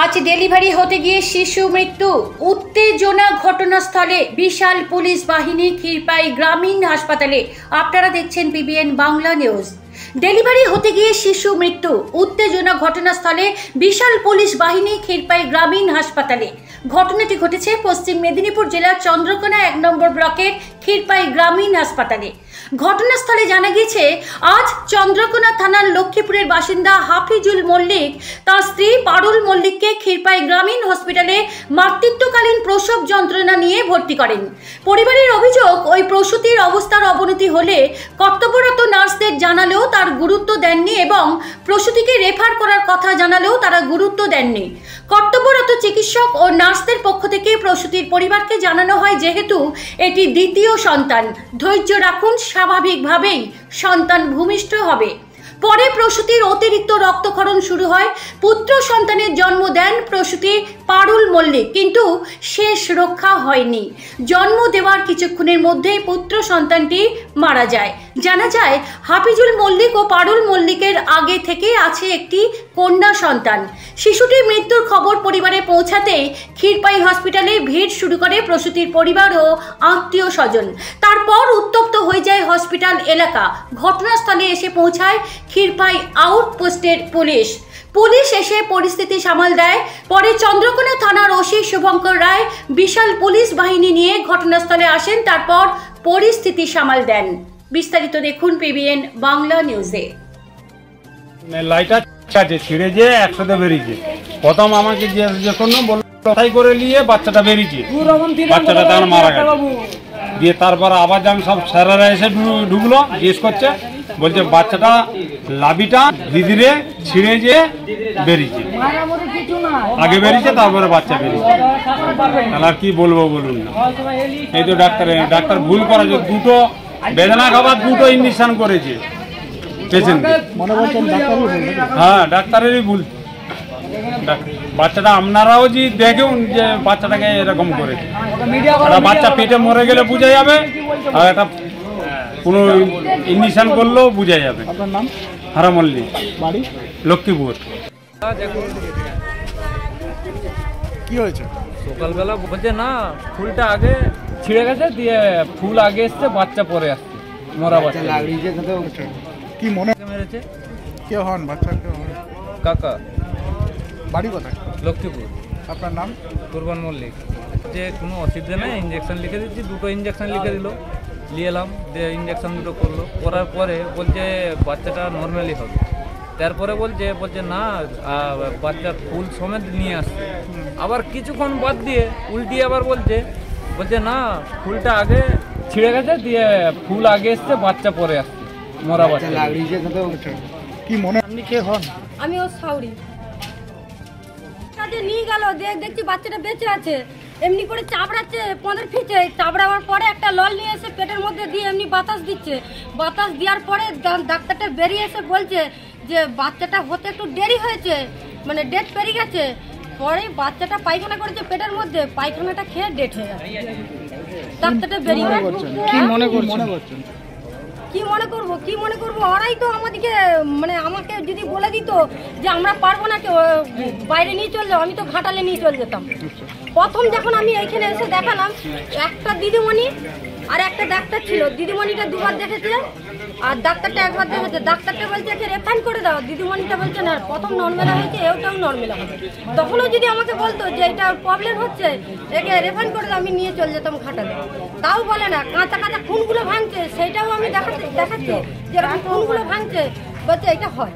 আজ ডেলিভারি হতে গিয়ে শিশু মৃত্যু, উত্তেজনা ঘটনাস্থলে, বিশাল পুলিশ বাহিনী ক্ষীরপাই গ্রামীণ হাসপাতালে। আপনারা দেখছেন পিবিএন বাংলা নিউজ। ডেলিভারি হতে গিয়ে শিশু মৃত্যু, উত্তেজনা ঘটনাস্থলে, বিশাল পুলিশ বাহিনী ক্ষীরপাই গ্রামীণ হাসপাতালে। ঘটনাটি ঘটেছে পশ্চিম মেদিনীপুর জেলার চন্দ্রকোনা 1 নম্বর ব্লকের ক্ষীরপাই গ্রামীণ হাসপাতালে। ঘটনাস্থলে জানা গিয়েছে, আজ চন্দ্রকোনা থানার লক্ষ্মীপুরের বাসিন্দা হাফিজুল মল্লিক তার স্ত্রী পারুল মল্লিককে ক্ষীরপাই গ্রামীণ হসপিটালে মাতৃত্বকালীন প্রসব যন্ত্রণা নিয়ে ভর্তি করেন। পরিবারের অভিযোগ, ওই প্রসূতির অবস্থার অবনতি হলে কর্তব্যরত নার্সদের জানালেও তার গুরুত্ব দেননি এবং প্রসূতিকে রেফার করার কথা জানালেও তারা গুরুত্ব দেননি। কর্তব্যরত চিকিৎসক ও নার্সদের পক্ষ থেকে প্রসূতির পরিবারকে জানানো হয়, যেহেতু এটি দ্বিতীয় সন্তান, ধৈর্য রাখুন, স্বাভাবিকভাবেই সন্তান ভূমিষ্ঠ হবে। পরে প্রসূতির অতিরিক্ত রক্তক্ষরণ শুরু হয়। পুত্র সন্তানের জন্ম দেন প্রসূতি পারুল মল্লিক, কিন্তু শেষ রক্ষা হয়নি। জন্ম দেওয়ার কিছুক্ষণের মধ্যেই পুত্র সন্তানটি মারা যায়। জানা যায়, হাফিজুল মল্লিক ও পারুল মল্লিকের আগে থেকে আছে একটি কন্যা সন্তান। শিশুটির মৃত্যুর খবর পরিবারে পৌঁছাতেই ক্ষীরপাই হসপিটালে ভিড় শুরু করে প্রসূতির পরিবার ও আত্মীয় স্বজন। তারপর উত্তপ্ত হয়ে যায় হসপিটাল এলাকা। ঘটনাস্থলে এসে পৌঁছায় ক্ষীরপাই আউটপোস্টের পুলিশ এসে পরিস্থিতি সামাল দেয়। পরে চন্দ্রকোনা থানার ওসি শুভঙ্কর রায় বিশাল পুলিশ বাহিনী নিয়ে ঘটনাস্থলে আসেন, তারপর পরিস্থিতি সামাল দেন। বিস্তারিত দেখুন পিবিএন বাংলা নিউজে। লাইটার চার্জে ছিঁড়ে যে একসাথে বেরিয়েছে। প্রথম আমাকে যখন বলতাই করে নিয়ে বাচ্চাটা বেরিয়েছে, বাচ্চাটা তখন মারা গেছে। দিয়ে তারপর আবার যখন সব স্যারেরা এসে ঢুকলো, জিজ্ঞেস করছে, বলছে বাচ্চাটা লাভিটা ধীরে ছিঁড়ে যে বেরিয়েছে, আগে বেরিয়েছে তারপরে বাচ্চা বেরিয়েছে। তাহলে আর কি বলবো বলুন না। এই তো ডাক্তার ভুল করেছে, দুটো বেদনা খাবার দুটো ইঞ্জেকশন করেছে পেশেন্টকে। হ্যাঁ, ডাক্তারেরই ভুল। বাচ্চাটা আপনারাও যে দেখুন যে বাচ্চাটাকে এরকম করেছে। একটা বাচ্চা পেটে মরে গেলে বোঝা যাবে, আর একটা কোনো ইঞ্জেকশন করলেও বোঝা যাবে। আপনার নাম? হারা মল্লিক, বাড়ি লক্ষ্মীপুর। কি হয়েছে? সকালবেলা বলছে না ফুলটা আগে ছিঁড়ে গেছে, দিয়ে ফুল আগে এসছে, বাচ্চা পরে আসছে, মরা বাচ্চা। কি মনে মেরেছে? কে হন বাচ্চা? কাকা। বাড়ি কোথায়? লক্ষ্মীপুর। আপনার নাম? কুরবান মল্লিক। যে কোনো অসুবিধা নেই, ইঞ্জেকশন লিখে দিচ্ছি, দুটো ইঞ্জেকশন লিখে দিল, নিয়ে এলাম, দিয়ে ইঞ্জেকশন দুটো করলো। করার পরে বলছে বাচ্চাটা নর্মালি হবে। তারপরে বলছে না, বাচ্চার ফুল সমেত নিয়ে আসছে। আবার কিছুক্ষণ বাদ দিয়ে উল্টিয়ে আবার বলছে না ফুলটা আগে ছিঁড়ে গেছে, দিয়ে ফুল আগে এসছে, বাচ্চা পরে আসছে, মরা বাচ্চা। কি মনে? আপনি কে হন? আমি ও সাউরি কাজে নিয়ে গেল, দেখছি বাচ্চাটা বেঁচে আছে। এমনি করে চাপড়াচ্ছে, পঁদের ফিচে চাপড়াবার পরে একটা লল নিয়ে এসে পেটের মধ্যে দিয়ে এমনি বাতাস দিচ্ছে। বাতাস দেওয়ার পরে ডাক্তারটা বেরিয়ে এসে বলছে যে বাচ্চাটা হতে একটু দেরি হয়েছে, মানে ডেট পেরিয়ে গেছে। পরে বাচ্চাটা পায়খানা করেছে পেটের মধ্যে, পায়খানাটা খেয়ে ডেট হয়ে গেছে। ডাক্তারটা বেরিয়ে কি মনে করছেন? কি মনে করবো ওরাই তো আমাদেরকে, মানে আমাকে যদি বলে দিত যে আমরা পারবো না, বাইরে নিয়ে চলে যাও, আমি তো ঘাটালে নিয়ে চলে যেতাম। প্রথম যখন আমি এইখানে এসে দেখালাম, একটা দিদিমণি আর একটা ডাক্তার ছিল। দিদিমণিটা দুবার দেখেছে আর ডাক্তারটা একবার দেখেছে। ডাক্তারটা বলছে একে রেফাইন করে দাও, দিদিমণিটা বলছে না, প্রথম নর্মেলা হয়েছে, এটাও নর্মেলা হবে। তখনও যদি আমাকে বলতো যে এটা প্রবলেম হচ্ছে, একে রেফাইন করে দাও, আমি নিয়ে চলে যেতাম ঘাটালে। তাও বলে না, কাঁচা কাঁচা খুনগুলো ভাঙছে, সেইটাও আমি দেখাচ্ছি যে এরকম খুনগুলো ভাঙছে, বলছে এটা হয়।